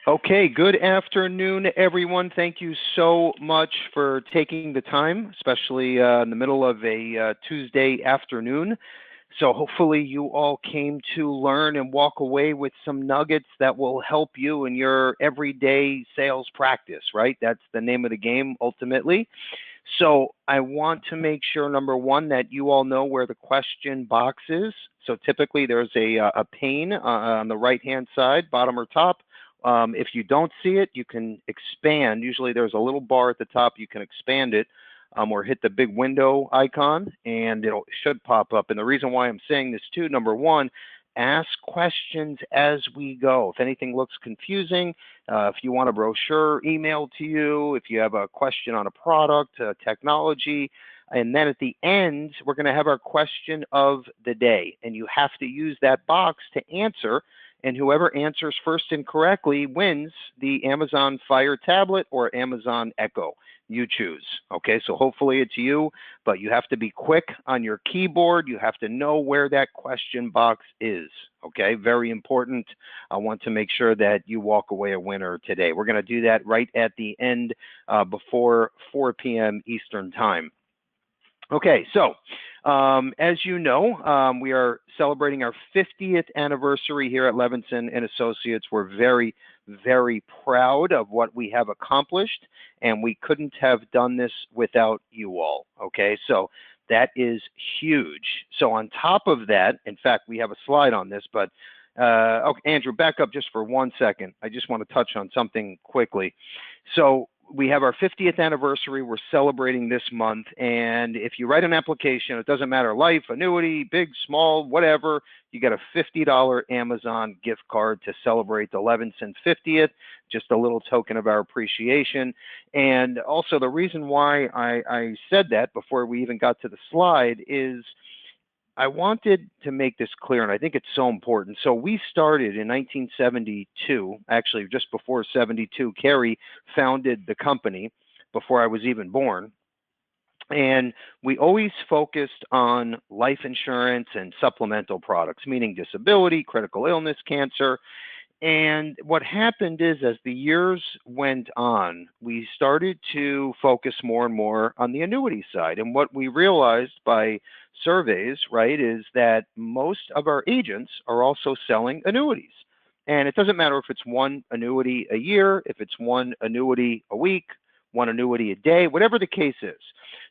Okay, good afternoon, everyone. Thank you so much for taking the time, especially in the middle of a Tuesday afternoon. So hopefully you all came to learn and walk away with some nuggets that will help you in your everyday sales practice, right? That's the name of the game ultimately. So I want to make sure, number one, that you all know where the question box is. So typically there's a pane on the right-hand side, bottom or top. If you don't see it, you can expand. Usually there's a little bar at the top. You can expand it or hit the big window icon, and it should pop up. And the reason why I'm saying this too, number one, ask questions as we go. If anything looks confusing, if you want a brochure emailed to you, if you have a question on a product, technology, and then at the end, we're going to have our question of the day. And you have to use that box to answer. And whoever answers first and correctly wins the Amazon Fire tablet or Amazon Echo. You choose. Okay, so hopefully it's you, but you have to be quick on your keyboard. You have to know where that question box is. Okay, very important. I want to make sure that you walk away a winner today. We're going to do that right at the end before 4 p.m. Eastern Time. Okay, so as you know, we are celebrating our 50th anniversary here at Levinson and Associates. We're very, very proud of what we have accomplished, and we couldn't have done this without you all. Okay, so that is huge. So on top of that, in fact, we have a slide on this, but okay, Andrew, back up just for 1 second. I just want to touch on something quickly. So we have our 50th anniversary. We're celebrating this month. And if you write an application, it doesn't matter, life, annuity, big, small, whatever, you get a $50 Amazon gift card to celebrate the Levinson 50th, just a little token of our appreciation. And also the reason why I said that before we even got to the slide is I wanted to make this clear, and I think it's so important. So we started in 1972, actually just before 72. Carrie founded the company before I was even born. And we always focused on life insurance and supplemental products, meaning disability, critical illness, cancer. And what happened is, as the years went on, we started to focus more and more on the annuity side. And what we realized by surveys, right, is that most of our agents are also selling annuities. And it doesn't matter if it's one annuity a year, if it's one annuity a week, one annuity a day, whatever the case is.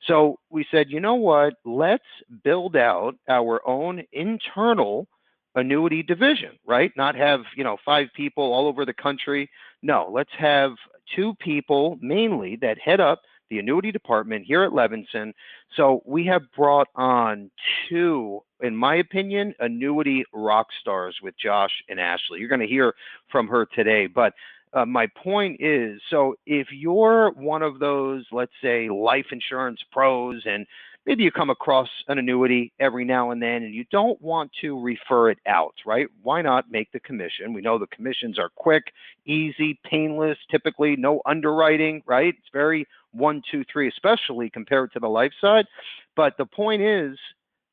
So we said, you know what, let's build out our own internal annuity division, right? Not have, 5 people all over the country. No, let's have 2 people mainly that head up the annuity department here at Levinson. So we have brought on 2, in my opinion, annuity rock stars with Josh and Ashley. You're going to hear from her today, but my point is, so if you're one of those, let's say, life insurance pros, and maybe you come across an annuity every now and then and you don't want to refer it out, right? Why not make the commission? We know the commissions are quick, easy, painless, typically no underwriting, right? It's very 1, 2, 3, especially compared to the life side. But the point is,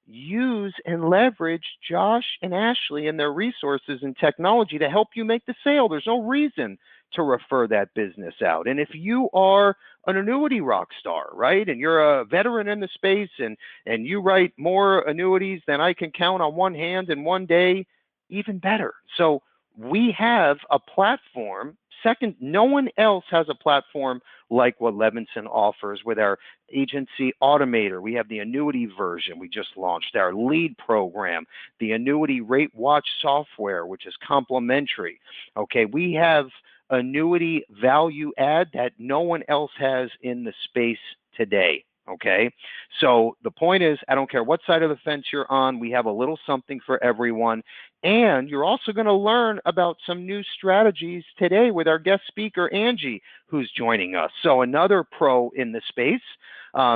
use and leverage Josh and Ashley and their resources and technology to help you make the sale. There's no reason to refer that business out. And if you are an annuity rock star, right, and you're a veteran in the space and you write more annuities than I can count on one hand in one day, even better. So we have a platform. Second, no one else has a platform like what Levinson offers with our agency automator. We have the annuity version we just launched, our lead program, the annuity rate watch software, which is complimentary. Okay, we have annuity value add that no one else has in the space today. Okay, so the point is, I don't care what side of the fence you're on, we have a little something for everyone. And you're also going to learn about some new strategies today with our guest speaker, Angie, who's joining us. So another pro in the space.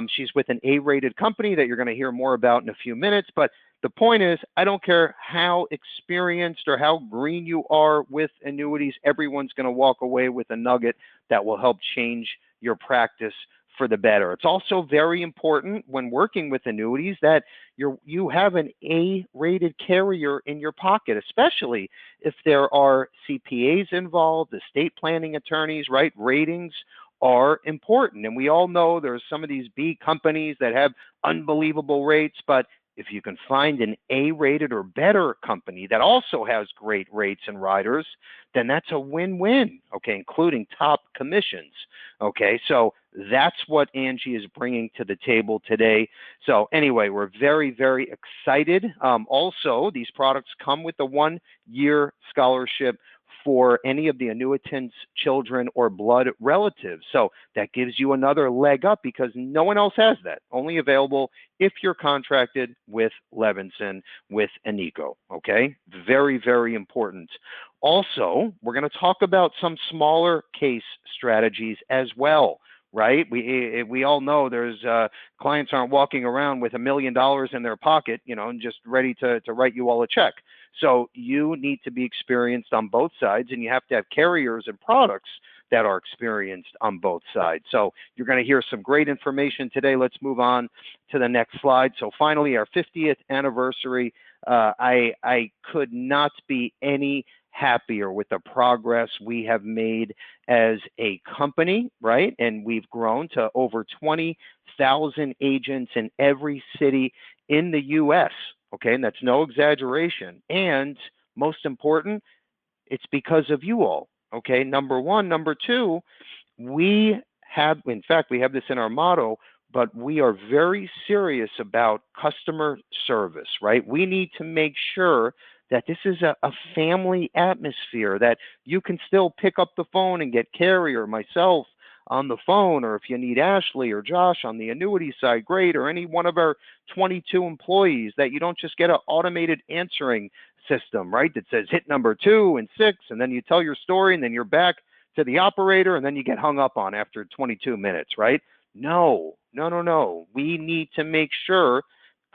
She's with an A-rated company that you're going to hear more about in a few minutes. But the point is, I don't care how experienced or how green you are with annuities, everyone's going to walk away with a nugget that will help change your practice for the better. It's also very important when working with annuities that you have an A-rated carrier in your pocket, especially if there are CPAs involved, estate planning attorneys, right? Ratings are important. And we all know there's some of these B companies that have unbelievable rates, but if you can find an A-rated or better company that also has great rates and riders, then that's a win-win, okay, including top commissions, okay? So that's what Angie is bringing to the table today. So anyway, we're very, very excited. Also, these products come with a 1-year scholarship for any of the annuitant's children or blood relatives. So that gives you another leg up because no one else has that. Only available if you're contracted with Levinson, with Anico, okay? Very, very important. Also, we're going to talk about some smaller case strategies as well, right? We all know there's clients aren't walking around with $1 million in their pocket, you know, and just ready to write you all a check. So you need to be experienced on both sides, and you have to have carriers and products that are experienced on both sides. So you're going to hear some great information today. Let's move on to the next slide. So finally, our 50th anniversary. I could not be any happier with the progress we have made as a company, right? And we've grown to over 20,000 agents in every city in the U.S., okay? And that's no exaggeration. And most important, it's because of you all, okay? Number one. Number two, we have, in fact, we have this in our motto, but we are very serious about customer service, right? We need to make sure that this is a family atmosphere, that you can still pick up the phone and get Carrie or myself on the phone, or if you need Ashley or Josh on the annuity side, great, or any one of our 22 employees, that you don't just get an automated answering system, right, that says hit number 2 and 6, and then you tell your story, and then you're back to the operator, and then you get hung up on after 22 minutes, right? No. We need to make sure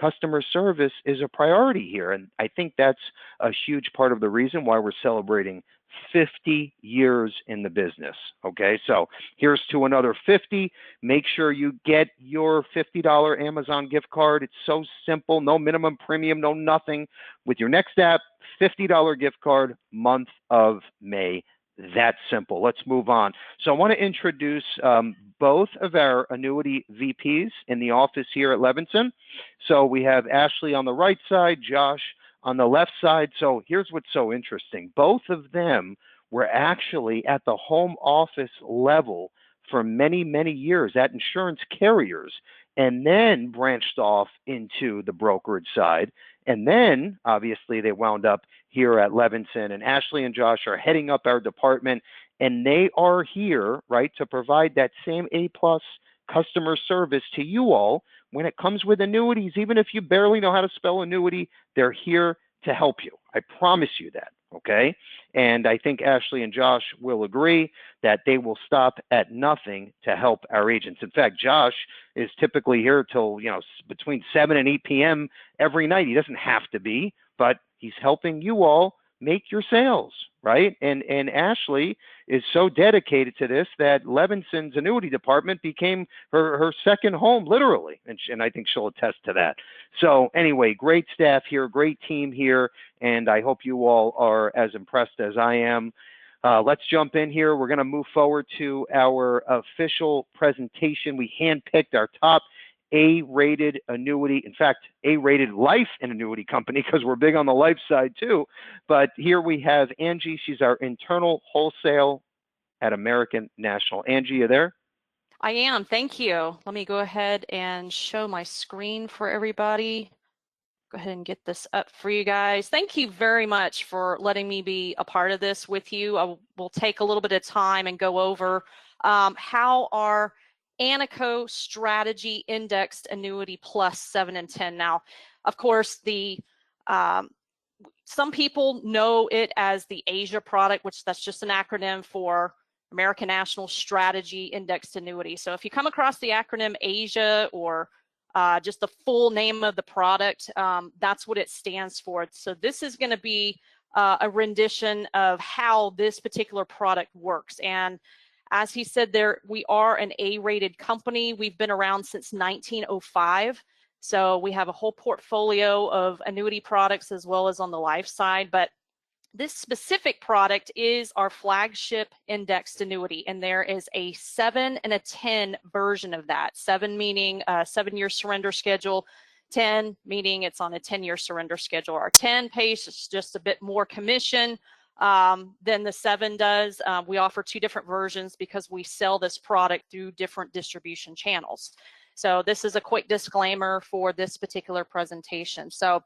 customer service is a priority here. And I think that's a huge part of the reason why we're celebrating 50 years in the business. Okay, so here's to another 50. Make sure you get your $50 Amazon gift card. It's so simple, no minimum premium, no nothing. With your next app, $50 gift card, month of May. That simple. Let's move on. So I want to introduce both of our annuity VPs in the office here at Levinson. So we have Ashley on the right side, Josh on the left side. So here's what's so interesting. Both of them were actually at the home office level for many, many years at insurance carriers, and then branched off into the brokerage side. And then, obviously, they wound up here at Levinson, and Ashley and Josh are heading up our department, and they are here, right, to provide that same A-plus customer service to you all when it comes with annuities. Even if you barely know how to spell annuity, they're here to help you. I promise you that, okay? And I think Ashley and Josh will agree that they will stop at nothing to help our agents. In fact, Josh is typically here till, between 7 and 8 p.m. every night. He doesn't have to be, but he's helping you all make your sales, right? And Ashley is so dedicated to this that Levinson's annuity department became her second home, literally. And I think she'll attest to that. So anyway, great staff here, great team here, and I hope you all are as impressed as I am. Let's jump in here. We're going to move forward to our official presentation. We handpicked our top A-rated annuity, in fact, A-rated life and annuity company, because we're big on the life side too. But here we have Angie. She's our internal wholesale at American National. Angie, you there? I am. Thank you. Let me go ahead and show my screen for everybody. Go ahead and get this up for you guys. Thank you very much for letting me be a part of this with you. I will take a little bit of time and go over how our Anico strategy indexed annuity plus 7 and 10. Now, of course, some people know it as the Asia product, which that's just an acronym for American National Strategy Indexed Annuity. So if you come across the acronym Asia or just the full name of the product, that's what it stands for. So this is going to be a rendition of how this particular product works. And As he said there, we are an A-rated company. We've been around since 1905. So we have a whole portfolio of annuity products as well as on the life side. But this specific product is our flagship indexed annuity, and there is a 7 and a 10 version of that. 7 meaning a 7-year surrender schedule, 10 meaning it's on a 10-year surrender schedule. Our 10 pays just a bit more commission than the 7 does. We offer 2 different versions because we sell this product through different distribution channels. So this is a quick disclaimer for this particular presentation. So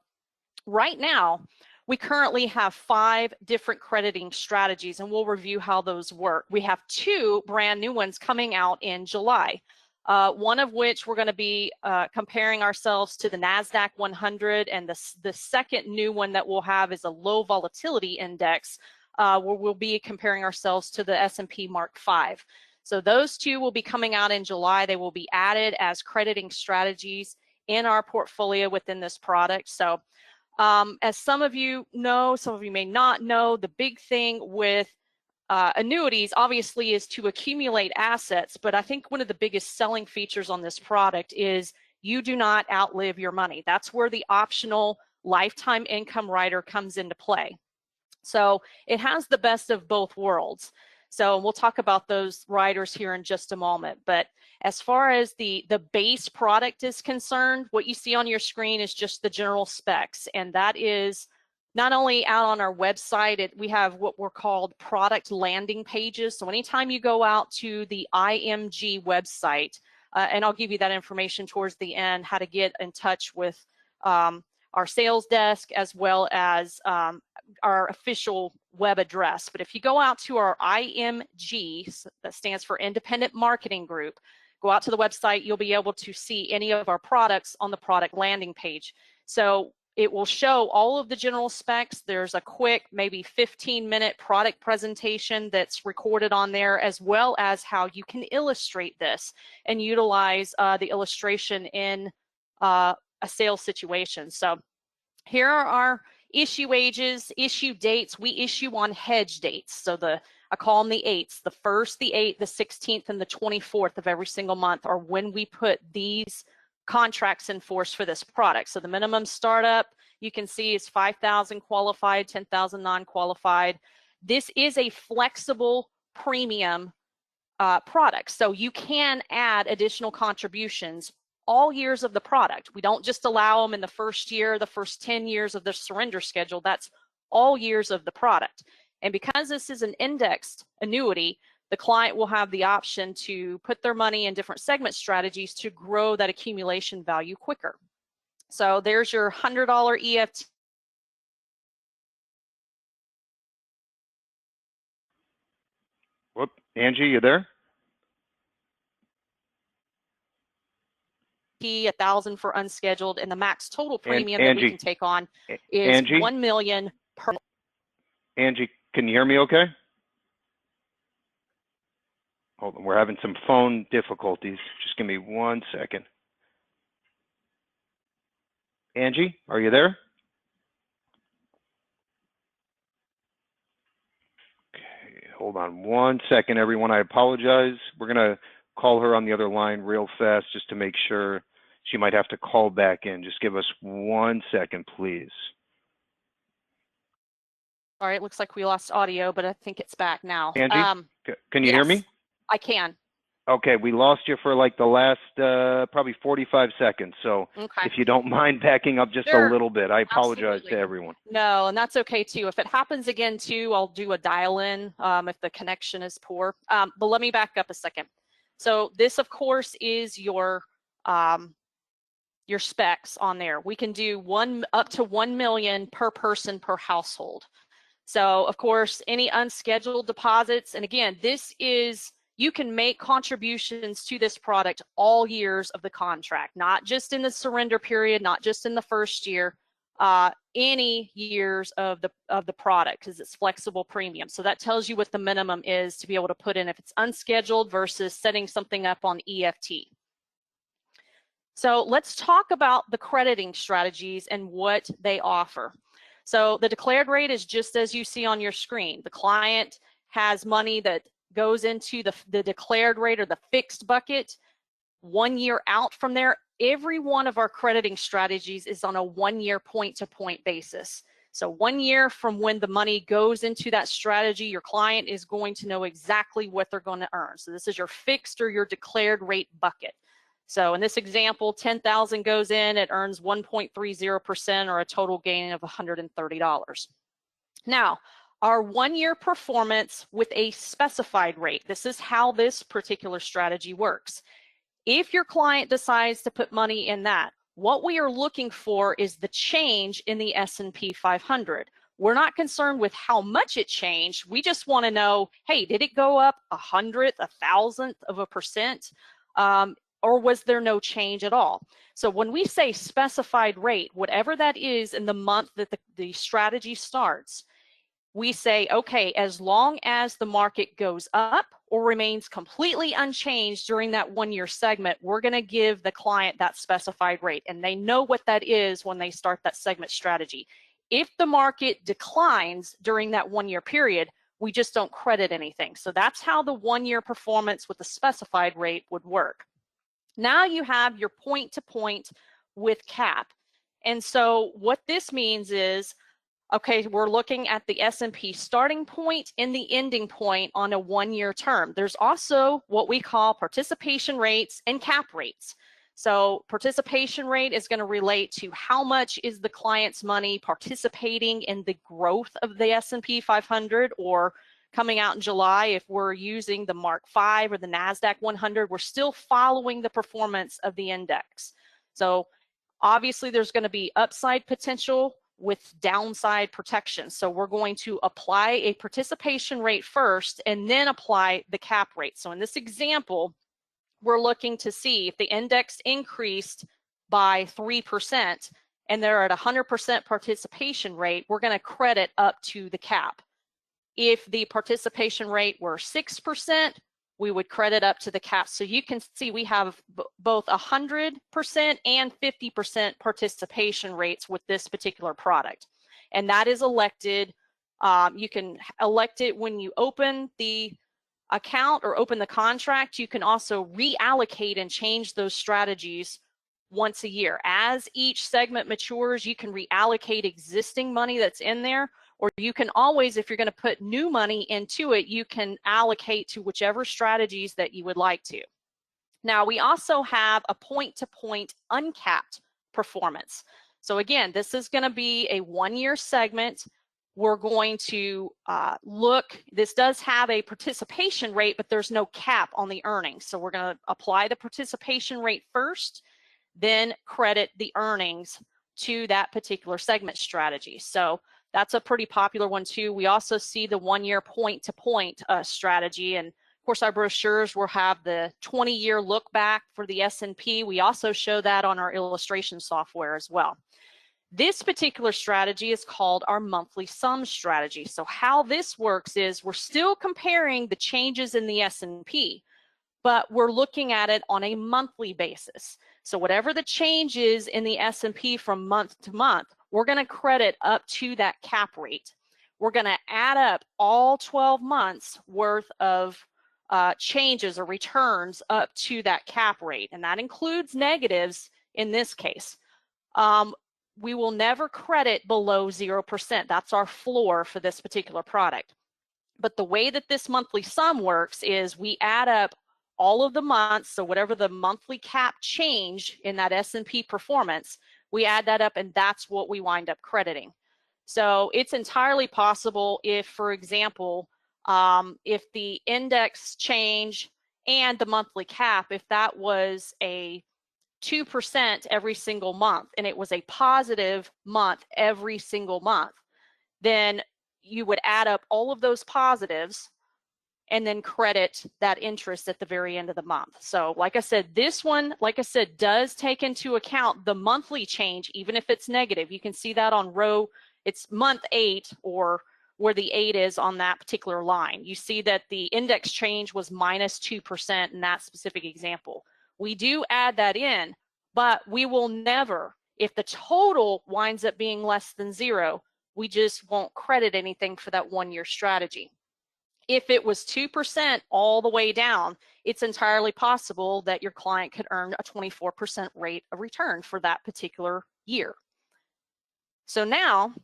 right now, we currently have 5 different crediting strategies, and we'll review how those work. We have 2 brand new ones coming out in July, one of which we're going to be comparing ourselves to the NASDAQ 100, and the second new one that we'll have is a low volatility index, where we'll be comparing ourselves to the S&P Mark 5. So those 2 will be coming out in July. They will be added as crediting strategies in our portfolio within this product. So as some of you know, some of you may not know, the big thing with annuities obviously is to accumulate assets, but I think one of the biggest selling features on this product is you do not outlive your money. That's where the optional lifetime income rider comes into play. So it has the best of both worlds. So we'll talk about those riders here in just a moment. But as far as the base product is concerned, what you see on your screen is just the general specs. And that is not only out on our website, we have what we're called product landing pages. So anytime you go out to the IMG website, and I'll give you that information towards the end, how to get in touch with our sales desk as well as our official web address. But if you go out to our IMG, that stands for Independent Marketing Group, go out to the website, you'll be able to see any of our products on the product landing page. So it will show all of the general specs. There's a quick, maybe 15-minute product presentation that's recorded on there, as well as how you can illustrate this and utilize the illustration in a sales situation. So here are our issue ages, issue dates. We issue on hedge dates. So I call them the 8s. The 1st, the 8th, the 16th, and the 24th of every single month are when we put these contracts in force for this product. So the minimum startup, you can see, is 5,000 qualified, 10,000 non-qualified. This is a flexible premium product. So you can add additional contributions all years of the product. We don't just allow them in the first year, the first 10 years of the surrender schedule. That's all years of the product. And because this is an indexed annuity, the client will have the option to put their money in different segment strategies to grow that accumulation value quicker. So there's your $100 EFT. Whoop, Angie, you there? $1,000 for unscheduled, and the max total premium that we can take on is $1 million per. Angie, can you hear me okay? Hold on, we're having some phone difficulties. Just give me 1 second. Angie, are you there? Okay, hold on 1 second, everyone. I apologize. We're going to call her on the other line real fast just to make sure. She might have to call back in. Just give us 1 second, please. All right, it looks like we lost audio, but I think it's back now. Angie, can you hear me? I can. Okay, we lost you for like the last probably 45 seconds. So if you don't mind backing up just a little bit, I apologize to everyone. No, and that's okay too. If it happens again too, I'll do a dial-in if the connection is poor. But let me back up a second. So this, of course, is your specs on there. We can do up to 1 million per person per household. So of course, any unscheduled deposits, and again, you can make contributions to this product all years of the contract, not just in the surrender period, not just in the first year, any years of the product, because it's flexible premium. So that tells you what the minimum is to be able to put in if it's unscheduled versus setting something up on EFT. So let's talk about the crediting strategies and what they offer. So the declared rate is just as you see on your screen. The client has money that goes into the declared rate or the fixed bucket, 1 year out from there, every one of our crediting strategies is on a 1 year point-to-point basis. So 1 year from when the money goes into that strategy, your client is going to know exactly what they're going to earn. So this is your fixed or your declared rate bucket. So in this example, 10,000 goes in, it earns 1.30% or a total gain of $130. Now, our 1 year performance with a specified rate, this is how this particular strategy works. If your client decides to put money in that, what we are looking for is the change in the S&P 500. We're not concerned with how much it changed. We just want to know, hey, did it go up 100th, 1,000th of a percent? Or was there no change at all? So when we say specified rate, whatever that is in the month that the strategy starts, we say, okay, as long as the market goes up or remains completely unchanged during that 1 year segment, we're going to give the client that specified rate. And they know what that is when they start that segment strategy. If the market declines during that 1 year period, we just don't credit anything. So that's how the 1 year performance with the specified rate would work. Now you have your point-to-point with cap. And so what this means is, okay, we're looking at the S&P starting point and the ending point on a 1 year term. There's also what we call participation rates and cap rates. So participation rate is going to relate to how much is the client's money participating in the growth of the S&P 500, or coming out in July, if we're using the Mark 5 or the NASDAQ 100, we're still following the performance of the index. So obviously there's going to be upside potential with downside protection. So we're going to apply a participation rate first and then apply the cap rate. So in this example, we're looking to see if the index increased by 3% and they're at 100% participation rate, we're going to credit up to the cap. If the participation rate were 6%, we would credit up to the cap. So you can see we have both 100% and 50% participation rates with this particular product. And that is elected. You can elect it when you open the account or open the contract. You can also reallocate and change those strategies once a year. As each segment matures, you can reallocate existing money that's in there, or you can always, if you're going to put new money into it, you can allocate to whichever strategies that you would like to. Now, we also have a point-to-point uncapped performance. So again, this is going to be a 1 year segment. We're going to look, this does have a participation rate, but there's no cap on the earnings. So we're going to apply the participation rate first, then credit the earnings to that particular segment strategy. So that's a pretty popular one too. We also see the 1 year point-to-point strategy, and of course our brochures will have the 20-year look back for the S&P. We also show that on our illustration software as well. This particular strategy is called our monthly sum strategy. So how this works is we're still comparing the changes in the S&P, but we're looking at it on a monthly basis. So whatever the change is in the S&P from month to month, we're going to credit up to that cap rate. We're going to add up all 12 months worth of changes or returns up to that cap rate, and that includes negatives in this case. We will never credit below 0%. That's our floor for this particular product. But the way that this monthly sum works is we add up all of the months, so whatever the monthly cap change in that S&P performance, we add that up, and that's what we wind up crediting. So it's entirely possible if, for example, if the index change and the monthly cap, if that was a 2% every single month and it was a positive month every single month, then you would add up all of those positives and then credit that interest at the very end of the month. So like I said, this one, like I said, does take into account the monthly change, even if it's negative. You can see that on row, it's month 8, or where the 8 is on that particular line. You see that the index change was minus 2% in that specific example. We do add that in, but we will never, if the total winds up being less than 0, we just won't credit anything for that 1 year strategy. If it was 2% all the way down, it's entirely possible that your client could earn a 24% rate of return for that particular year. So now,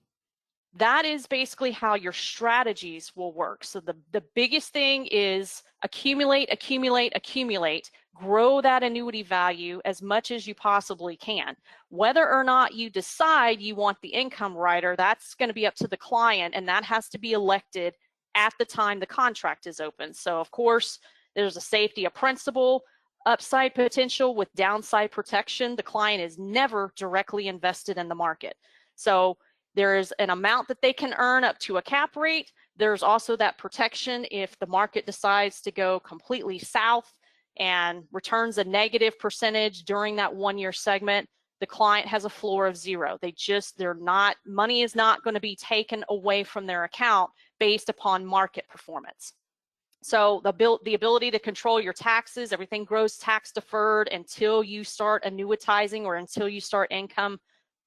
that is basically how your strategies will work. So the biggest thing is accumulate, accumulate, accumulate. Grow that annuity value as much as you possibly can. Whether or not you decide you want the income rider, that's going to be up to the client, and that has to be elected at the time the contract is open. So of course, there's a safety of principal, upside potential with downside protection. The client is never directly invested in the market. So there is an amount that they can earn up to a cap rate. There's also that protection if the market decides to go completely south and returns a negative percentage during that 1 year segment. The client has a floor of 0. Money is not going to be taken away from their account based upon market performance. So the ability to control your taxes, everything grows tax deferred until you start annuitizing or until you start income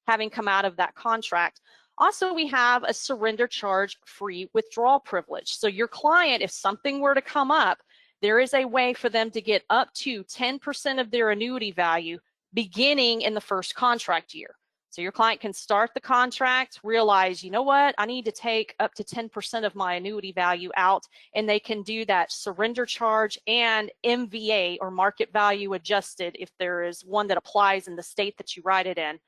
having come out of that contract. Also, we have a surrender charge free withdrawal privilege. So your client, if something were to come up, there is a way for them to get up to 10% of their annuity value beginning in the first contract year. So your client can start the contract, realize, you know what, I need to take up to 10% of my annuity value out, and they can do that surrender charge and MVA, or market value adjusted, if there is one that applies in the state that you write it in.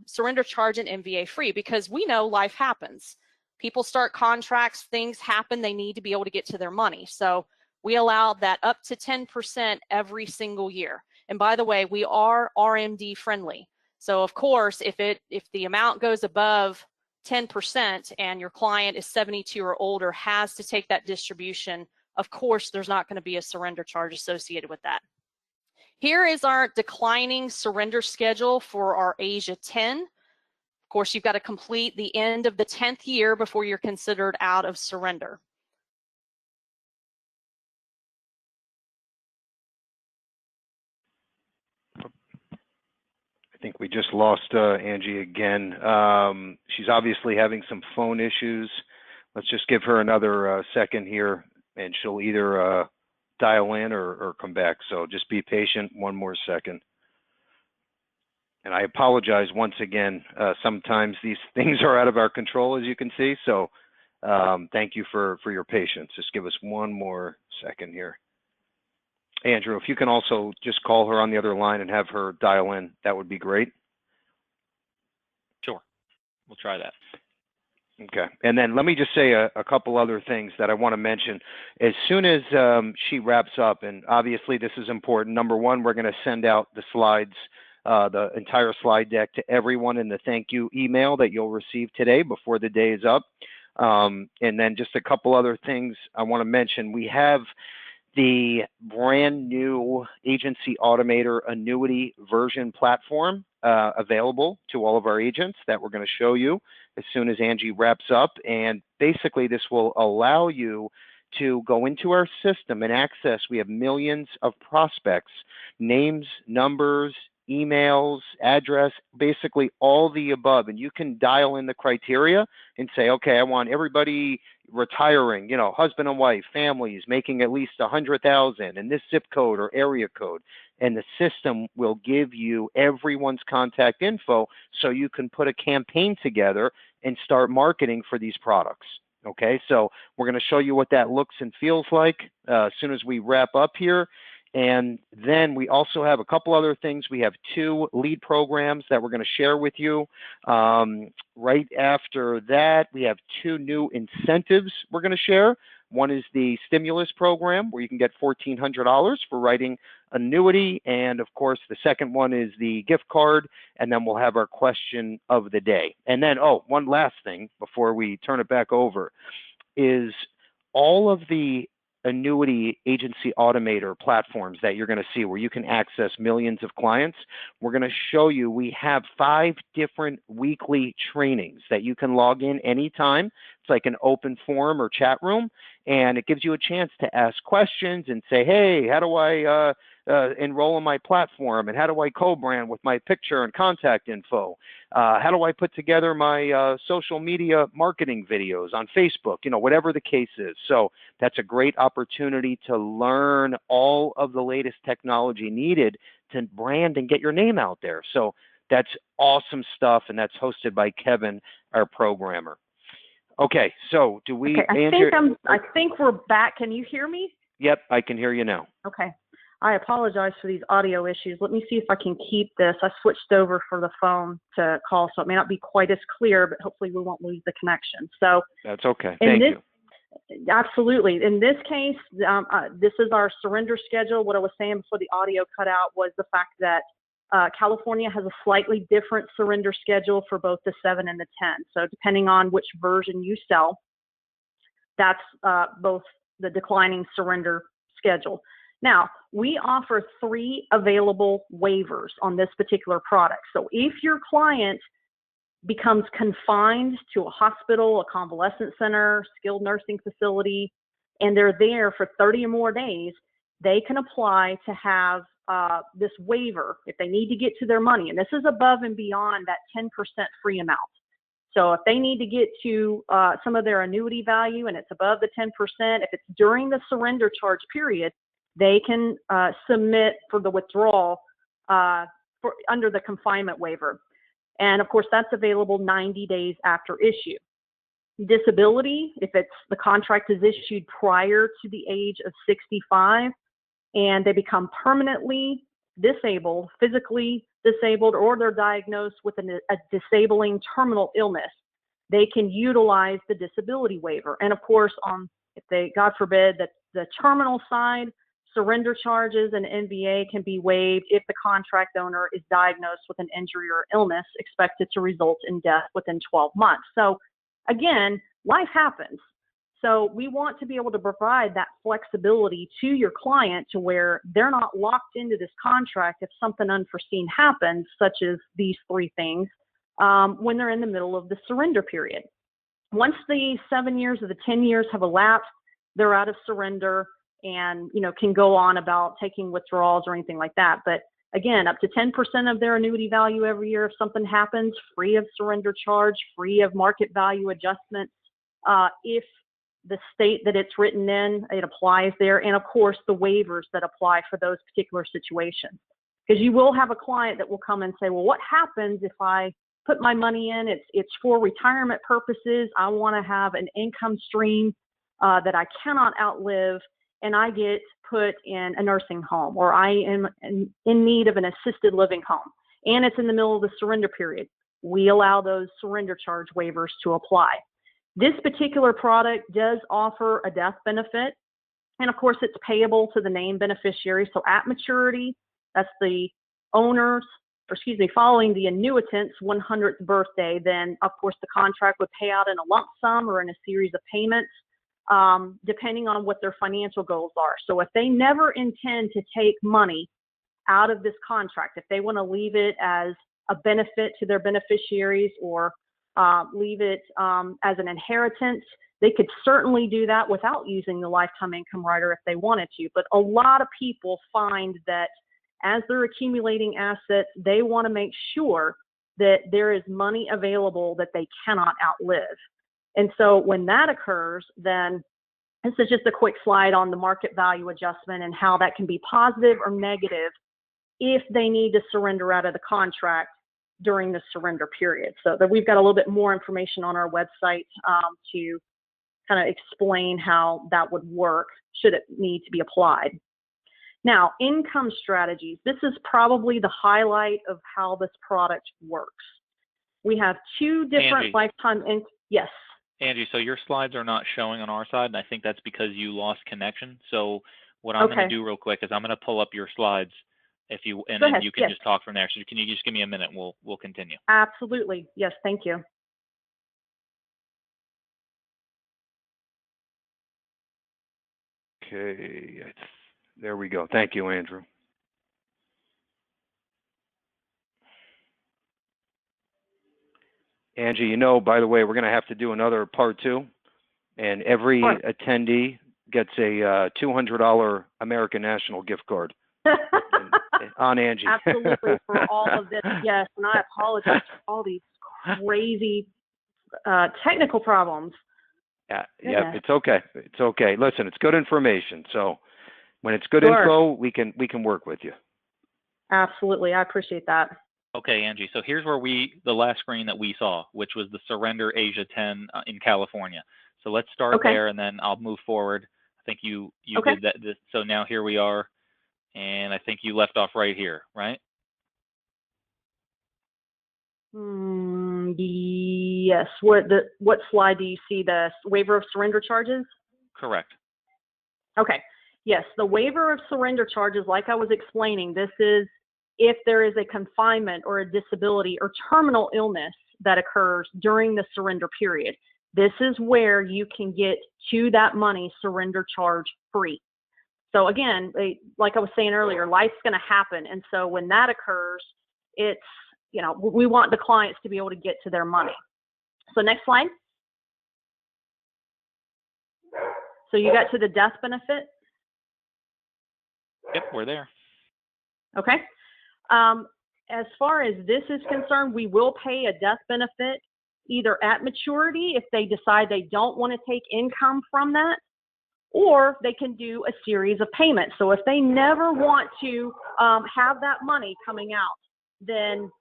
Surrender charge and MVA free, because we know life happens. People start contracts, things happen, they need to be able to get to their money. So we allow that up to 10% every single year. And by the way, we are RMD friendly. So of course, if the amount goes above 10% and your client is 72 or older, has to take that distribution, of course, there's not going to be a surrender charge associated with that. Here is our declining surrender schedule for our Asia 10. Of course, you've got to complete the end of the 10th year before you're considered out of surrender. I think we just lost Angie again. She's obviously having some phone issues. Let's just give her another second here, and she'll either dial in or come back. So just be patient, one more second. And I apologize once again. Sometimes these things are out of our control, as you can see. So thank you for your patience. Just give us one more second here. Andrew, if you can also just call her on the other line and have her dial in, that would be great. Sure, we'll try that. Okay, and then let me just say a couple other things that I want to mention. As soon as she wraps up, and obviously this is important, number one, we're going to send out the slides, the entire slide deck to everyone in the thank you email that you'll receive today before the day is up. And then just a couple other things I want to mention. We have the brand new Agency Automator annuity version platform available to all of our agents that we're going to show you as soon as Angie wraps up. And basically this will allow you to go into our system and access, we have millions of prospects, names, numbers, emails, address, basically all the above. And you can dial in the criteria and say, okay, I want everybody retiring, you know, husband and wife, families making at least 100,000 in this zip code or area code. And the system will give you everyone's contact info so you can put a campaign together and start marketing for these products. Okay, so we're going to show you what that looks and feels like as soon as we wrap up here. And then we also have a couple other things. We have 2 lead programs that we're going to share with you. Right after that, we have 2 new incentives we're going to share. One is the stimulus program where you can get $1,400 for writing annuity. And of course, the second one is the gift card. And then we'll have our question of the day. And then, oh, one last thing before we turn it back over is all of the Annuity Agency Automator platforms that you're going to see where you can access millions of clients. We're going to show you, we have 5 different weekly trainings that you can log in anytime. It's like an open forum or chat room, and it gives you a chance to ask questions and say, hey, how do I enroll in my platform, and how do I co-brand with my picture and contact info? How do I put together my social media marketing videos on Facebook? You know, whatever the case is. So that's a great opportunity to learn all of the latest technology needed to brand and get your name out there. So that's awesome stuff, and that's hosted by Kevin, our programmer. Okay, so do we? Okay, I think we're back. Can you hear me? Yep, I can hear you now. Okay. I apologize for these audio issues. Let me see if I can keep this. I switched over for the phone to call, so it may not be quite as clear, but hopefully we won't lose the connection. So that's okay. Thank you. Absolutely. In this case, this is our surrender schedule. What I was saying before the audio cut out was the fact that California has a slightly different surrender schedule for both the 7 and the 10. So depending on which version you sell, that's both the declining surrender schedule. Now, we offer 3 available waivers on this particular product. So if your client becomes confined to a hospital, a convalescent center, skilled nursing facility, and they're there for 30 or more days, they can apply to have this waiver if they need to get to their money. And this is above and beyond that 10% free amount. So if they need to get to some of their annuity value and it's above the 10%, if it's during the surrender charge period, they can submit for the withdrawal under the confinement waiver. And of course, that's available 90 days after issue. Disability, if the contract is issued prior to the age of 65 and they become permanently disabled, physically disabled, or they're diagnosed with a disabling terminal illness, they can utilize the disability waiver. And of course, if they, God forbid, that the terminal side, surrender charges and NVA can be waived if the contract owner is diagnosed with an injury or illness expected to result in death within 12 months. So again, life happens. So we want to be able to provide that flexibility to your client to where they're not locked into this contract if something unforeseen happens, such as these 3 things, when they're in the middle of the surrender period. Once the 7 years or the 10 years have elapsed, they're out of surrender and can go on about taking withdrawals or anything like that. But again, up to 10% of their annuity value every year if something happens, free of surrender charge, free of market value adjustments. If the state that it's written in, it applies there. And of course, the waivers that apply for those particular situations. Because you will have a client that will come and say, well, what happens if I put my money in? It's for retirement purposes. I want to have an income stream that I cannot outlive, and I get put in a nursing home, or I am in need of an assisted living home, and it's in the middle of the surrender period. We allow those surrender charge waivers to apply. This particular product does offer a death benefit, and of course it's payable to the named beneficiary. So at maturity, that's the owner's, following the annuitant's 100th birthday, then of course the contract would pay out in a lump sum or in a series of payments, depending on what their financial goals are. So if they never intend to take money out of this contract, if they want to leave it as a benefit to their beneficiaries or leave it as an inheritance, they could certainly do that without using the lifetime income rider if they wanted to. But a lot of people find that as they're accumulating assets, they want to make sure that there is money available that they cannot outlive. And so when that occurs, then this is just a quick slide on the market value adjustment and how that can be positive or negative if they need to surrender out of the contract during the surrender period. So that we've got a little bit more information on our website to kind of explain how that would work should it need to be applied. Now, income strategies. This is probably the highlight of how this product works. We have 2 different lifetime income. Yes. Angie, so your slides are not showing on our side, and I think that's because you lost connection. So what I'm going to do real quick is I'm going to pull up your slides, then you can just talk from there. So can you just give me a minute? We'll continue. Absolutely. Yes. Thank you. Okay. There we go. Thank you, Andrew. Angie, by the way, we're going to have to do another part 2, and every attendee gets a $200 American National gift card on Angie. Absolutely, for all of this. Yes, and I apologize for all these crazy technical problems. Yeah, it's okay. It's okay. Listen, it's good information. So when it's good Sure. info, we can work with you. Absolutely, I appreciate that. Okay, Angie. So here's where the last screen that we saw, which was the Surrender Asia 10 in California. So let's start there, and then I'll move forward. I think you did that. So now here we are, and I think you left off right here, right? Yes. What slide do you see? The waiver of surrender charges? Correct. Okay. Yes, the waiver of surrender charges, like I was explaining, this is if there is a confinement or a disability or terminal illness that occurs during the surrender period. This is where you can get to that money surrender charge free. So again, like I was saying earlier, life's going to happen. And so when that occurs, it's, we want the clients to be able to get to their money. So next slide. So you got to the death benefit? Yep, we're there. Okay. As far as this is concerned, we will pay a death benefit either at maturity if they decide they don't want to take income from that, or they can do a series of payments. So if they never want to have that money coming out, then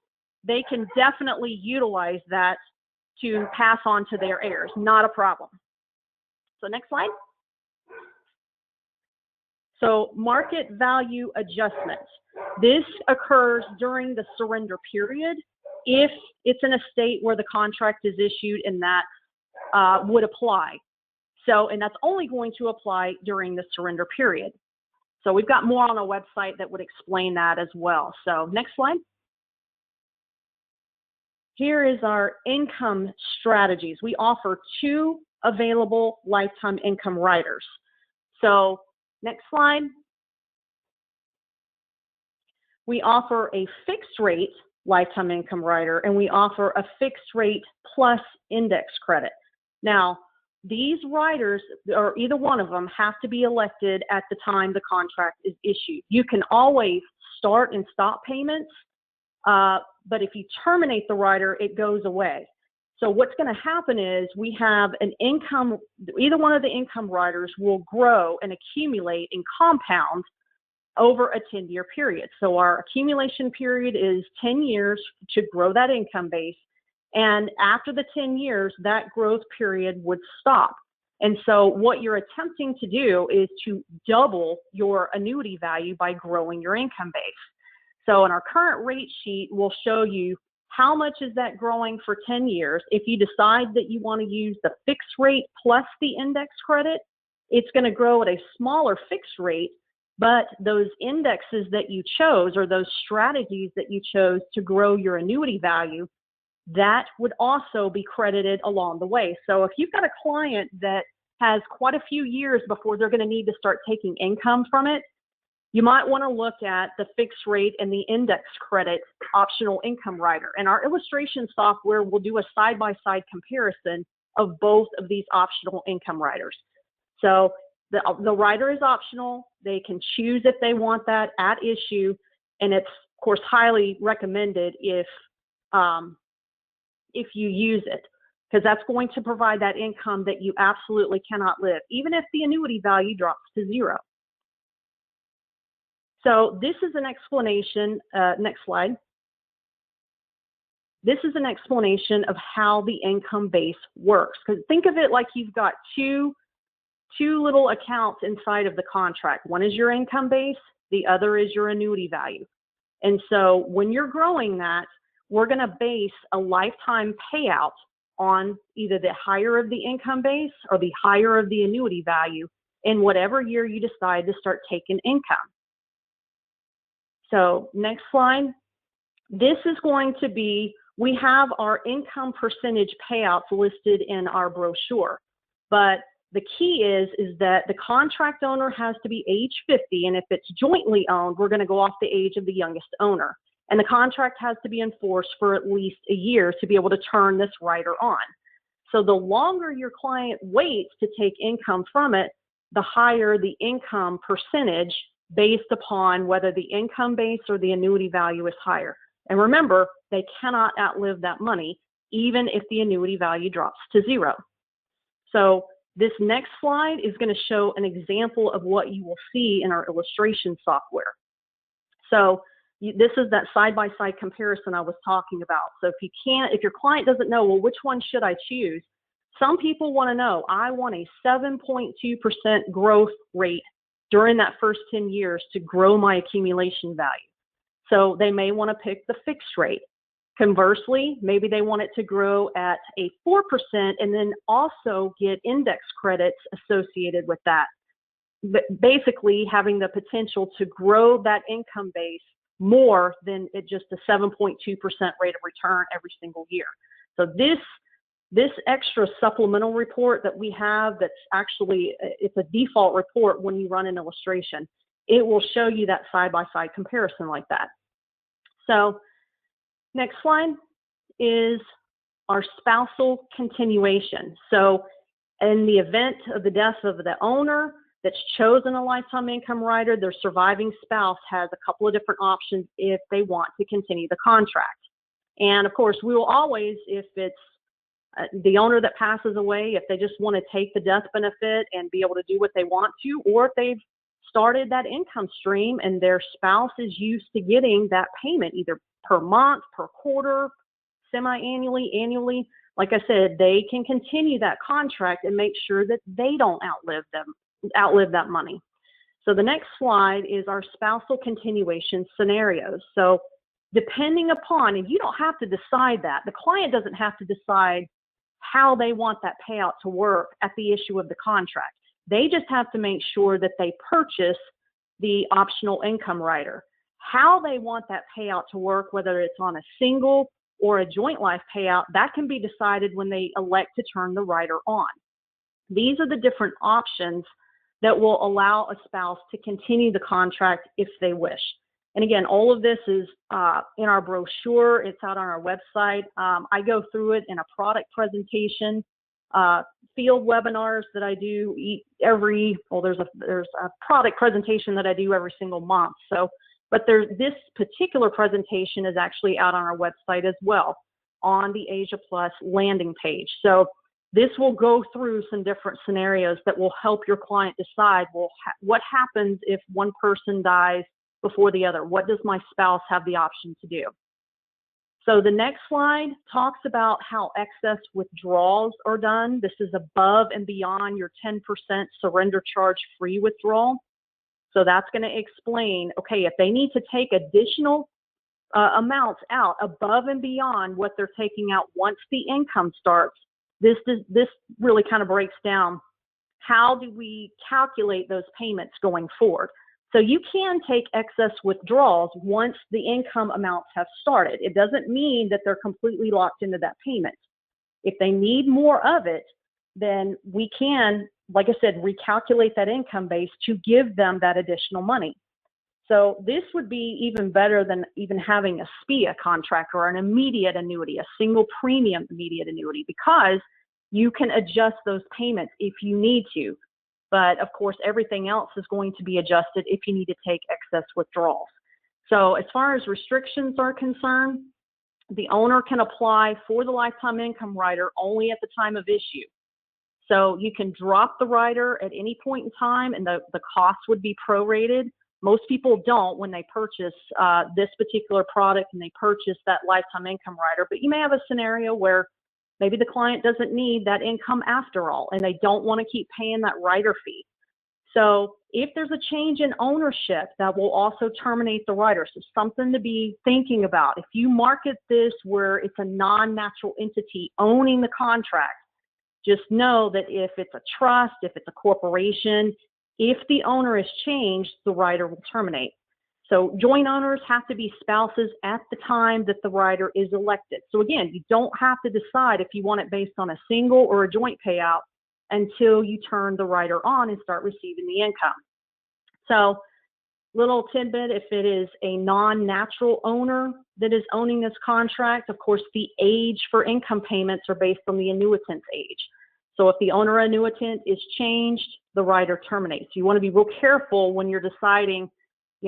they can definitely utilize that to pass on to their heirs. Not a problem. So next slide. So market value adjustments. This occurs during the surrender period if it's an estate where the contract is issued, and that would apply. So, and that's only going to apply during the surrender period. So we've got more on our website that would explain that as well. So next slide. Here is our income strategies. We offer 2 available lifetime income riders. So next slide. We offer a fixed rate lifetime income rider, and we offer a fixed rate plus index credit. Now, these riders, or either one of them, have to be elected at the time the contract is issued. You can always start and stop payments, but if you terminate the rider, it goes away. So what's going to happen is we have an income, either one of the income riders will grow and accumulate and compound over a 10-year period. So our accumulation period is 10 years to grow that income base. And after the 10 years, that growth period would stop. And so what you're attempting to do is to double your annuity value by growing your income base. So in our current rate sheet, we'll show you how much is that growing for 10 years. If you decide that you want to use the fixed rate plus the index credit, it's going to grow at a smaller fixed rate, but those indexes that you chose, or those strategies that you chose to grow your annuity value, that would also be credited along the way. So if you've got a client that has quite a few years before they're going to need to start taking income from it, you might want to look at the fixed rate and the index credit optional income rider. And our illustration software will do a side-by-side comparison of both of these optional income riders. So the rider is optional. They can choose if they want that at issue, and it's, of course, highly recommended if you use it, because that's going to provide that income that you absolutely cannot live, even if the annuity value drops to 0. So this is an explanation, next slide. This is an explanation of how the income base works. Because think of it like you've got two little accounts inside of the contract. One is your income base, the other is your annuity value. And so when you're growing that, we're going to base a lifetime payout on either the higher of the income base or the higher of the annuity value in whatever year you decide to start taking income. So next slide. This is going to be, we have our income percentage payouts listed in our brochure, but the key is that the contract owner has to be age 50, and if it's jointly owned, we're going to go off the age of the youngest owner. And the contract has to be enforced for at least a year to be able to turn this rider on. So the longer your client waits to take income from it, the higher the income percentage based upon whether the income base or the annuity value is higher. And remember, they cannot outlive that money, even if the annuity value drops to zero. So this next slide is going to show an example of what you will see in our illustration software. So this is that side-by-side comparison I was talking about. So if your client doesn't know, well, which one should I choose? Some people want to know, I want a 7.2% growth rate during that first 10 years to grow my accumulation value. So they may want to pick the fixed rate. Conversely, maybe they want it to grow at a 4% and then also get index credits associated with that. But basically having the potential to grow that income base more than just a 7.2% rate of return every single year. So this extra supplemental report that we have, that's actually, it's a default report when you run an illustration. It will show you that side-by-side comparison like that. So next slide is our spousal continuation. So in the event of the death of the owner that's chosen a lifetime income rider, their surviving spouse has a couple of different options if they want to continue the contract. And of course, we will always, if it's the owner that passes away, if they just want to take the death benefit and be able to do what they want to, or if they've started that income stream and their spouse is used to getting that payment either per month, per quarter, semi-annually, annually, like I said, they can continue that contract and make sure that they don't outlive that money. So the next slide is our spousal continuation scenarios. So depending upon, and you don't have to decide that, the client doesn't have to decide how they want that payout to work at the issue of the contract. They just have to make sure that they purchase the optional income rider. How they want that payout to work, whether it's on a single or a joint life payout, that can be decided when they elect to turn the rider on. These are the different options that will allow a spouse to continue the contract if they wish. And again, all of this is in our brochure. It's out on our website. I go through it in a product presentation, field webinars that I do there's a product presentation that I do every single month. So, but this particular presentation is actually out on our website as well on the Asia Plus landing page. So this will go through some different scenarios that will help your client decide, well, what happens if one person dies before the other? What does my spouse have the option to do? So the next slide talks about how excess withdrawals are done. This is above and beyond your 10% surrender charge free withdrawal. So that's going to explain, okay, if they need to take additional amounts out above and beyond what they're taking out once the income starts, this really kind of breaks down how do we calculate those payments going forward. So you can take excess withdrawals once the income amounts have started. It doesn't mean that they're completely locked into that payment. If they need more of it, then we can, like I said, recalculate that income base to give them that additional money. So this would be even better than even having a SPIA contract or an immediate annuity, a single premium immediate annuity, because you can adjust those payments if you need to. But of course, everything else is going to be adjusted if you need to take excess withdrawals. So as far as restrictions are concerned, the owner can apply for the lifetime income rider only at the time of issue. So you can drop the rider at any point in time and the cost would be prorated. Most people don't when they purchase this particular product and they purchase that lifetime income rider, but you may have a scenario where maybe the client doesn't need that income after all, and they don't want to keep paying that rider fee. So if there's a change in ownership, that will also terminate the rider. So something to be thinking about. If you market this where it's a non-natural entity owning the contract, just know that if it's a trust, if it's a corporation, if the owner is changed, the rider will terminate. So joint owners have to be spouses at the time that the rider is elected. So again, you don't have to decide if you want it based on a single or a joint payout until you turn the rider on and start receiving the income. So little tidbit, if it is a non-natural owner that is owning this contract, of course, the age for income payments are based on the annuitant's age. So if the owner annuitant is changed, the rider terminates. You want to be real careful when you're deciding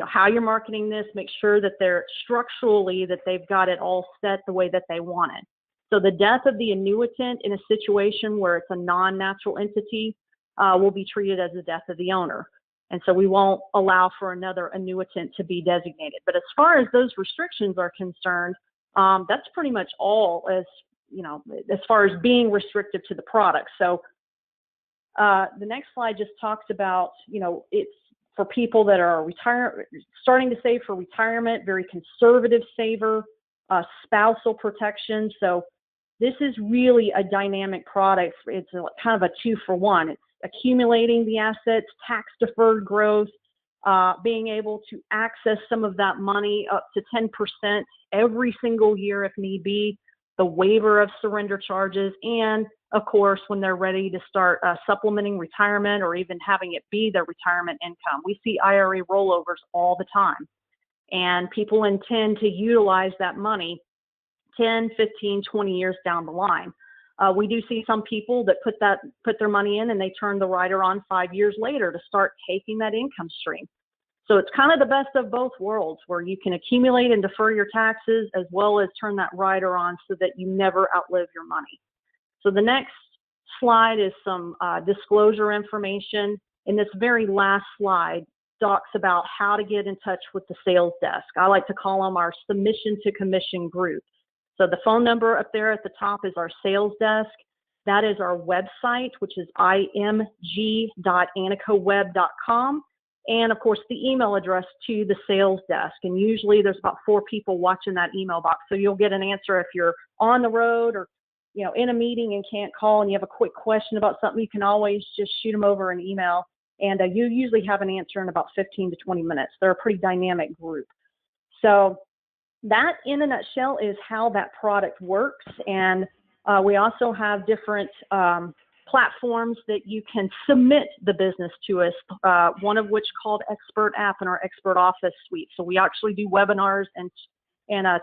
how you're marketing this, make sure that they're structurally, that they've got it all set the way that they want it. So the death of the annuitant in a situation where it's a non-natural entity will be treated as the death of the owner. And so we won't allow for another annuitant to be designated. But as far as those restrictions are concerned, that's pretty much all as far as being restricted to the product. So the next slide just talks about, it's for people that are starting to save for retirement, very conservative saver, spousal protection. So this is really a dynamic product. It's kind of a 2-for-1. It's accumulating the assets, tax-deferred growth, being able to access some of that money up to 10% every single year if need be, the waiver of surrender charges, and of course, when they're ready to start supplementing retirement or even having it be their retirement income. We see IRA rollovers all the time, and people intend to utilize that money 10, 15, 20 years down the line. We do see some people that put their money in and they turn the rider on 5 years later to start taking that income stream. So it's kind of the best of both worlds, where you can accumulate and defer your taxes as well as turn that rider on so that you never outlive your money. So the next slide is some disclosure information. And this very last slide talks about how to get in touch with the sales desk. I like to call them our submission to commission group. So the phone number up there at the top is our sales desk. That is our website, which is img.anicoweb.com. And of course, the email address to the sales desk. And usually there's about 4 people watching that email box. So you'll get an answer if you're on the road or in a meeting and can't call and you have a quick question about something. You can always just shoot them over an email. And you usually have an answer in about 15 to 20 minutes. They're a pretty dynamic group. So that, in a nutshell, is how that product works. And we also have different platforms that you can submit the business to us, one of which called Expert App in our Expert Office suite. So we actually do webinars and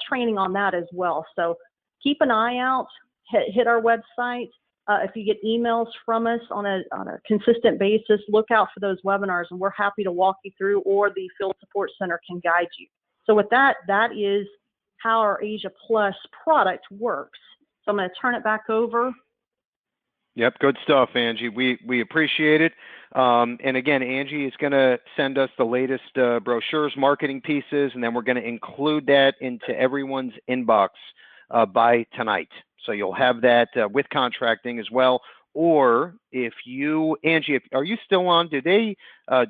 training on that as well. So keep an eye out, hit our website. If you get emails from us on a consistent basis, look out for those webinars, and we're happy to walk you through, or the Field Support Center can guide you. So with that, that is how our Asia Plus product works. So I'm going to turn it back over. Yep, good stuff, Angie. We appreciate it. And again, Angie is going to send us the latest brochures, marketing pieces, and then we're going to include that into everyone's inbox by tonight. So you'll have that with contracting as well. Or if you, Angie, are you still on? Do they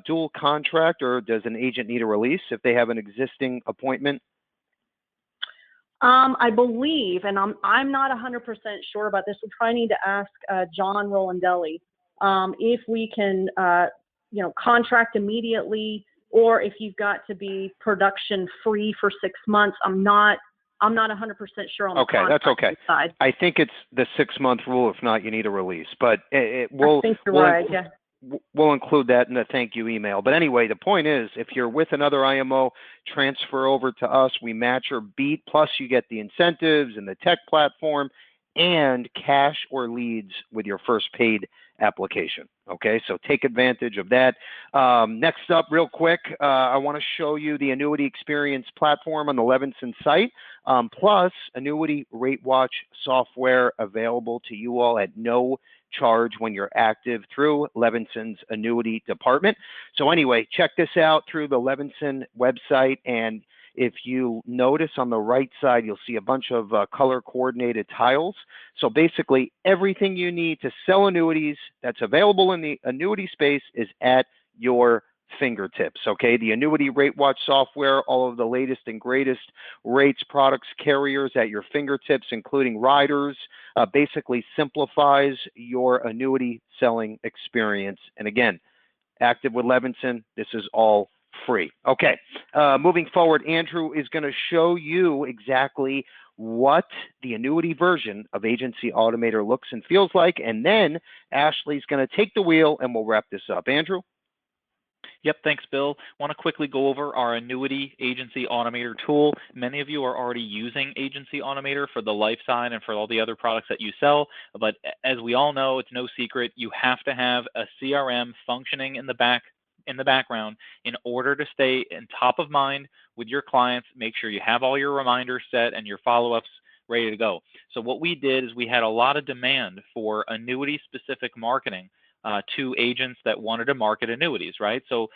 dual contract, or does an agent need a release if they have an existing appointment? I believe, and I'm not 100% sure about this. We probably need to ask John Rolandelli if we can, contract immediately, or if you've got to be production free for 6 months. I'm not 100% sure on the contract. Okay, that's okay. Side. I think it's the 6-month rule. If not, you need a release. But I think you're right. Yeah. We'll include that in the thank you email. But anyway, the point is, if you're with another IMO, transfer over to us. We match or beat, plus you get the incentives and the tech platform and cash or leads with your first paid application. Okay, so take advantage of that. Next up, real quick, I want to show you the Annuity Experience platform on the Levinson site, plus Annuity Rate Watch software available to you all at no charge when you're active through Levinson's annuity department. So anyway, check this out through the Levinson website, and if you notice on the right side, you'll see a bunch of color coordinated tiles. So basically everything you need to sell annuities that's available in the annuity space is at your fingertips. Okay, the Annuity Rate Watch software, all of the latest and greatest rates, products, carriers at your fingertips, including riders, basically simplifies your annuity selling experience. And again, active with Levinson, this is all free. Okay, moving forward, Andrew is going to show you exactly what the annuity version of Agency Automator looks and feels like, and then Ashley's going to take the wheel and we'll wrap this up. Andrew? Yep, thanks, Bill. Want to quickly go over our Annuity Agency Automator tool. Many of you are already using Agency Automator for the life side and for all the other products that you sell, but as we all know, it's no secret, you have to have a CRM functioning in the in the background in order to stay in top of mind with your clients, make sure you have all your reminders set and your follow-ups ready to go. So what we did is we had a lot of demand for annuity-specific marketing to agents that wanted to market annuities, right? So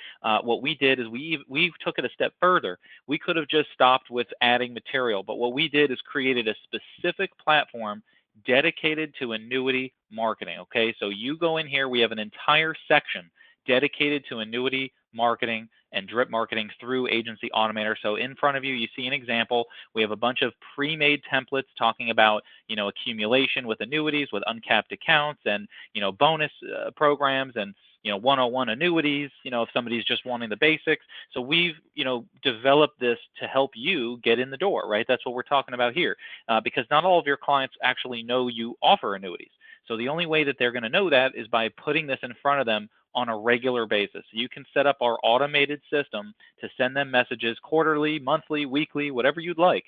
what we did is we took it a step further. We could have just stopped with adding material, but what we did is created a specific platform dedicated to annuity marketing, okay? So you go in here, we have an entire section dedicated to annuity marketing and drip marketing through Agency Automator. So in front of you, you see an example. We have a bunch of pre-made templates talking about, you know, accumulation with annuities, with uncapped accounts, and, you know, bonus programs, and, you know, 101 annuities, you know, if somebody's just wanting the basics. So we've, you know, developed this to help you get in the door, right? That's what we're talking about here, because not all of your clients actually know you offer annuities. So the only way that they're going to know that is by putting this in front of them on a regular basis. You can set up our automated system to send them messages quarterly, monthly, weekly, whatever you'd like.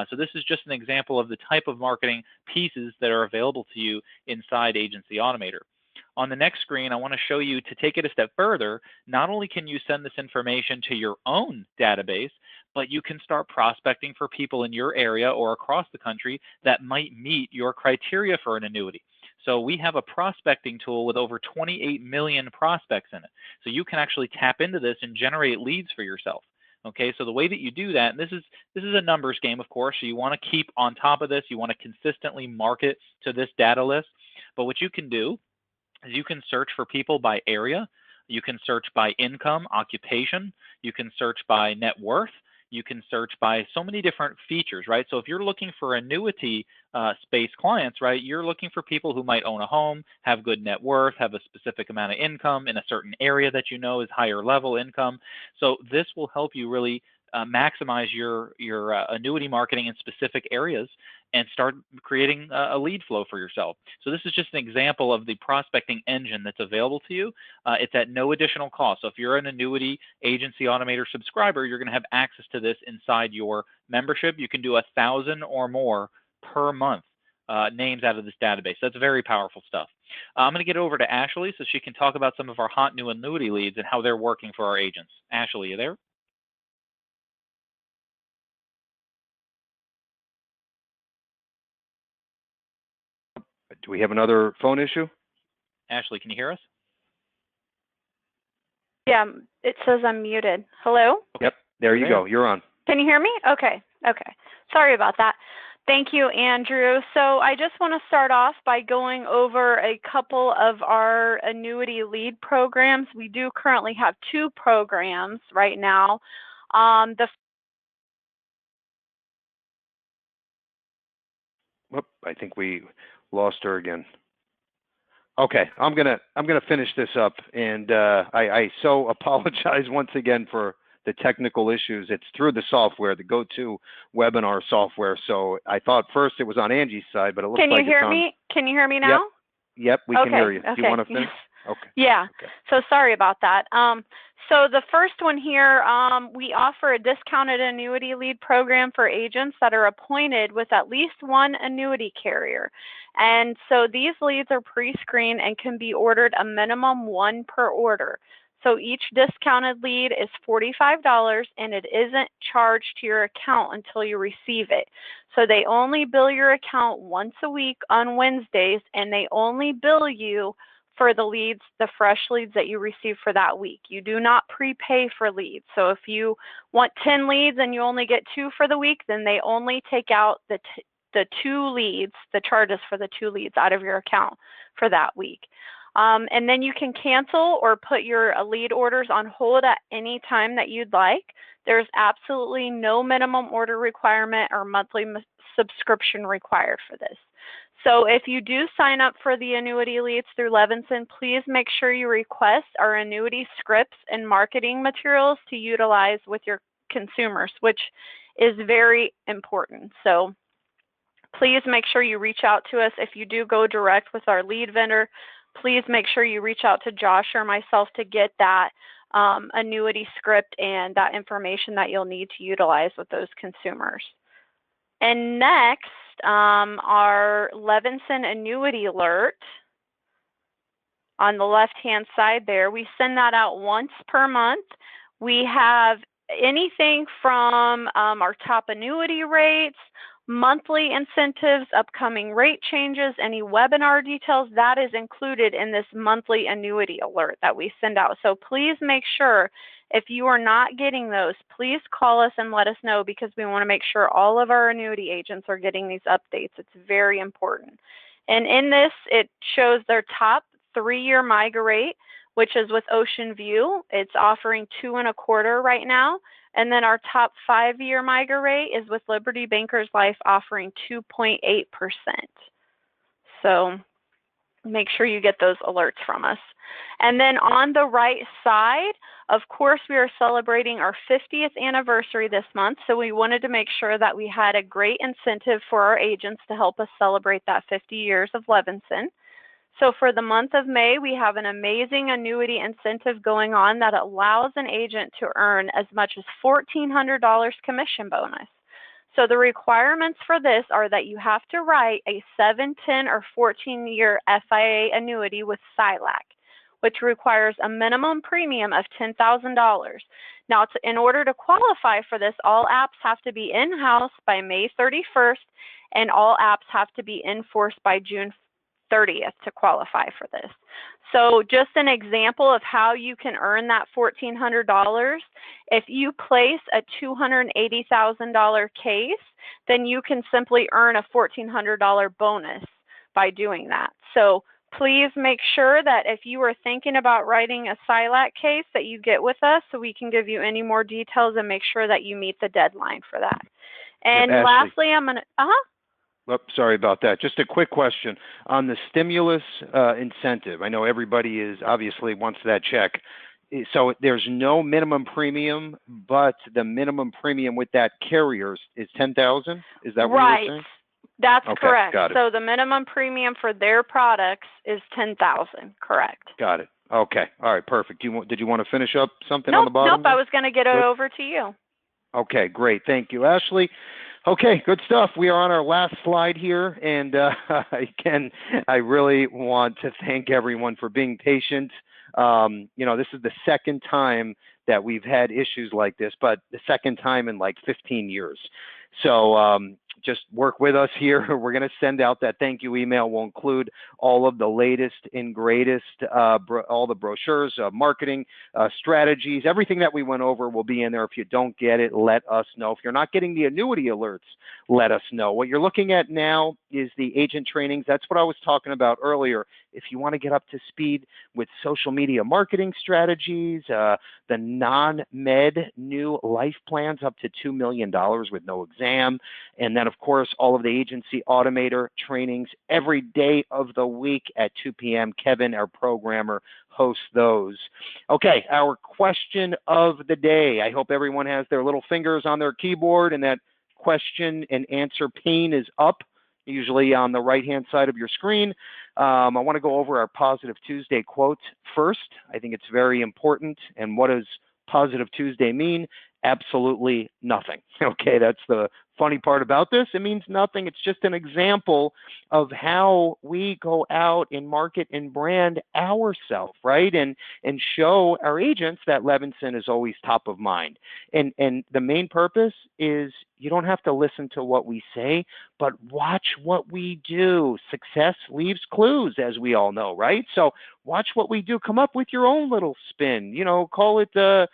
So this is just an example of the type of marketing pieces that are available to you inside Agency Automator. On the next screen, I want to show you, to take it a step further, not only can you send this information to your own database, but you can start prospecting for people in your area or across the country that might meet your criteria for an annuity. So we have a prospecting tool with over 28 million prospects in it. So you can actually tap into this and generate leads for yourself. Okay, so the way that you do that, and this is a numbers game, of course, so you want to keep on top of this. You want to consistently market to this data list. But what you can do is you can search for people by area. You can search by income, occupation. You can search by net worth. You can search by so many different features, right? So if you're looking for annuity space clients, right, you're looking for people who might own a home, have good net worth, have a specific amount of income in a certain area that you know is higher level income. So this will help you really maximize your annuity marketing in specific areas and start creating a lead flow for yourself. So this is just an example of the prospecting engine that's available to you. It's at no additional cost. So if you're an Annuity Agency Automator subscriber, you're going to have access to this inside your membership. You can do 1,000 or more per month names out of this database. That's very powerful stuff. I'm going to get over to Ashley so she can talk about some of our hot new annuity leads and how they're working for our agents. Ashley, you there? Do we have another phone issue? Ashley, can you hear us? Yeah, it says I'm muted. Hello? Yep, there you go. You're on. Can you hear me? Okay. Sorry about that. Thank you, Andrew. So I just want to start off by going over a couple of our annuity lead programs. We do currently have 2 programs right now. Whoop, I think we lost her again. Okay, I'm gonna finish this up, and I so apologize once again for the technical issues. It's through the software, the go-to webinar software. So I thought first it was on Angie's side, but it looks like it's on. Can you hear me? Can you hear me now? Yep, we can hear you. Okay. Do you want to finish? Okay. Yeah. Okay. So sorry about that. So the first one here, we offer a discounted annuity lead program for agents that are appointed with at least 1 annuity carrier. And so these leads are pre-screened and can be ordered a minimum 1 per order. So each discounted lead is $45 and it isn't charged to your account until you receive it. So they only bill your account once a week on Wednesdays, and they only bill you for the leads, the fresh leads that you receive for that week. You do not prepay for leads. So if you want 10 leads and you only get 2 for the week, then they only take out the 2 leads, the charges for the 2 leads out of your account for that week. And then you can cancel or put your lead orders on hold at any time that you'd like. There's absolutely no minimum order requirement or monthly subscription required for this. So if you do sign up for the annuity leads through Levinson, please make sure you request our annuity scripts and marketing materials to utilize with your consumers, which is very important. So please make sure you reach out to us. If you do go direct with our lead vendor, please make sure you reach out to Josh or myself to get that annuity script and that information that you'll need to utilize with those consumers. And next, our Levinson Annuity Alert. on the left-hand side there. We send that out once per month. We have anything from our top annuity rates, monthly incentives, upcoming rate changes, any webinar details, that is included in this monthly annuity alert that we send out. So please make sure, if you are not getting those, please call us and let us know, because we want to make sure all of our annuity agents are getting these updates. It's very important. And in this, it shows their top 3-year MIGA rate, which is with Ocean View. It's offering 2.25 right now. And then our top 5-year MIGA rate is with Liberty Bankers Life, offering 2.8%. So make sure you get those alerts from us. And then on the right side, of course, we are celebrating our 50th anniversary this month. So we wanted to make sure that we had a great incentive for our agents to help us celebrate that 50 years of Levinson. So for the month of May, we have an amazing annuity incentive going on that allows an agent to earn as much as $1,400 commission bonus. So the requirements for this are that you have to write a 7, 10, or 14-year FIA annuity with SILAC, which requires a minimum premium of $10,000. Now, in order to qualify for this, all apps have to be in-house by May 31st, and all apps have to be enforced by June 30th to qualify for this. So just an example of how you can earn that $1,400, if you place a $280,000 case, then you can simply earn a $1,400 bonus by doing that. So please make sure that if you are thinking about writing a SILAC case, that you get with us so we can give you any more details and make sure that you meet the deadline for that. And yeah, lastly, I'm going to, Oh, sorry about that. Just a quick question on the stimulus incentive. I know everybody is obviously wants that check. So there's no minimum premium, but the minimum premium with that carrier is $10,000. Is that what you're saying? That's okay, correct. Got it. So the minimum premium for their products is $10,000. Correct. Got it. Okay. All right. Perfect. Did you want to finish up something nope, on the bottom? Nope. I was going to get it over to you. Okay. Great. Thank you, Ashley. Okay, good stuff. We are on our last slide here, and again, I really want to thank everyone for being patient. This is the second time that we've had issues like this, but the second time in like 15 years. So just work with us here. We're going to send out that thank you email. We'll include all of the latest and greatest, all the brochures, marketing strategies, everything that we went over will be in there. If you don't get it, let us know. If you're not getting the annuity alerts, let us know. What you're looking at now is the agent trainings. That's what I was talking about earlier. If you want to get up to speed with social media marketing strategies, the non-med new life plans up to $2 million with no exam, and then of course all of the agency automator trainings every day of the week at 2 p.m. Kevin, our programmer, hosts those. Okay, our question of the day. I hope everyone has their little fingers on their keyboard and that question and answer pane is up, usually on the right-hand side of your screen. I want to go over our Positive Tuesday quote first. I think it's very important. And what does Positive Tuesday mean? Absolutely nothing. Okay, that's the funny part about this. It means nothing. It's just an example of how we go out and market and brand ourselves, right? And show our agents that Levinson is always top of mind. And the main purpose is you don't have to listen to what we say, but watch what we do. Success leaves clues, as we all know, right? So watch what we do. Come up with your own little spin. Call it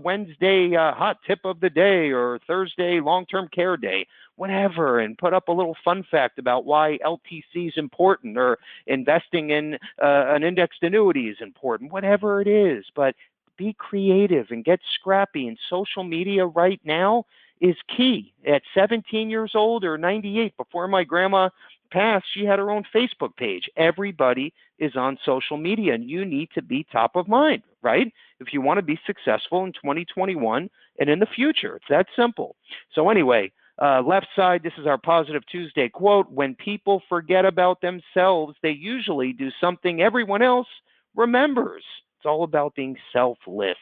Wednesday hot tip of the day, or Thursday long-term care day, whatever, and put up a little fun fact about why LTC is important, or investing in an indexed annuity is important, whatever it is. But be creative and get scrappy. And social media right now is key. At 17 years old or 98, before my grandma passed, she had her own Facebook page. Everybody is on social media, and you need to be top of mind, right? If you want to be successful in 2021 and in the future. It's that simple. So anyway, left side, this is our Positive Tuesday quote. When people forget about themselves, they usually do something everyone else remembers. It's all about being selfless,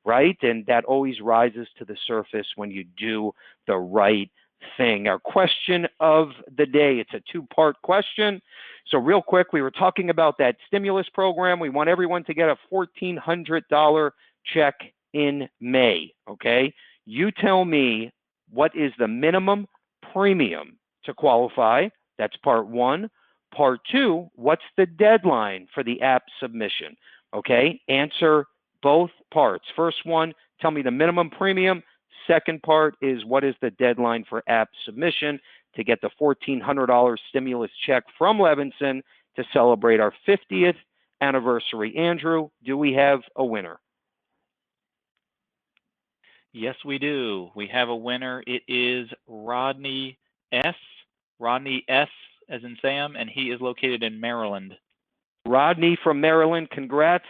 right? And that always rises to the surface when you do the right thing, our question of the day. It's a two-part question. So real quick, we were talking about that stimulus program. We want everyone to get a $1,400 check in May, okay? You tell me what is the minimum premium to qualify. That's part one. Part two, what's the deadline for the app submission? Okay, answer both parts. First one, tell me the minimum premium. Second part is what is the deadline for app submission to get the $1,400 stimulus check from Levinson to celebrate our 50th anniversary. Andrew, do we have a winner? Yes, we do. We have a winner. It is Rodney S. Rodney S. as in Sam, and he is located in Maryland. Rodney from Maryland, congrats.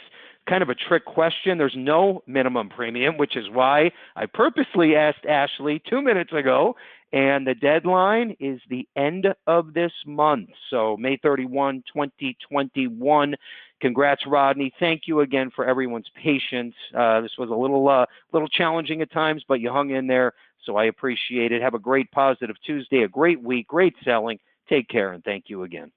Kind of a trick question. There's no minimum premium, which is why I purposely asked Ashley 2 minutes ago, and the deadline is the end of this month. So May 31, 2021. Congrats, Rodney. Thank you again for everyone's patience. This was a little challenging at times, but you hung in there, so I appreciate it. Have a great positive Tuesday, a great week, great selling. Take care, and thank you again.